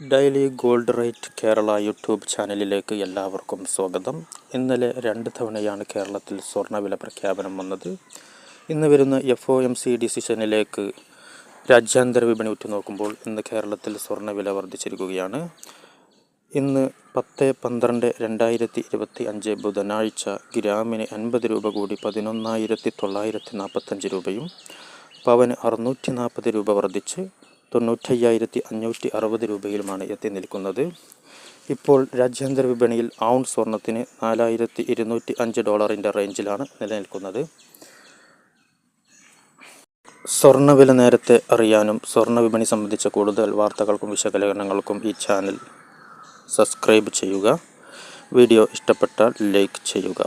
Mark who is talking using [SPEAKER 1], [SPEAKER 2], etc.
[SPEAKER 1] Daily gold rate Kerala YouTube ചാനലിലേക്ക് എല്ലാവർക്കും സ്വാഗതം. ഇന്നലെ 2 തവണയാണ് കേരളത്തിൽ സ്വർണ്ണവില പ്രഖ്യാപനം വന്നത്. ഇന്ന് വരുന്ന FOMC ഡിസിഷനിലേക്ക് രാജ്യാന്തര വിപണി ഉറ്റുനോക്കുമ്പോൾ ഇന്ന് കേരളത്തിൽ സ്വർണ്ണവില വർദ്ധിച്ചിരിക്കുകയാണ്. ഇന്ന് 10/12/2025 ബുധനാഴ്ച ഗ്രാമിന് 50 രൂപ കൂടി 11,945 രൂപയും പവന് 640 രൂപ വർദ്ധിച്ച് 95,560 രൂപയിലുമാണ് എത്തി നിൽക്കുന്നത്. ഇപ്പോൾ രാജ്യാന്തര വിപണിയിൽ ഔൺസ് സ്വർണത്തിന് $4,205 റേഞ്ചിലാണ് നിലനിൽക്കുന്നത്. സ്വർണ്ണവില നേരത്തെ അറിയാനും സ്വർണ്ണ വിപണി സംബന്ധിച്ച കൂടുതൽ വാർത്തകൾക്കും വിശകലനങ്ങൾക്കും ഈ ചാനൽ സബ്സ്ക്രൈബ് ചെയ്യുക. വീഡിയോ ഇഷ്ടപ്പെട്ടാൽ ലൈക്ക് ചെയ്യുക.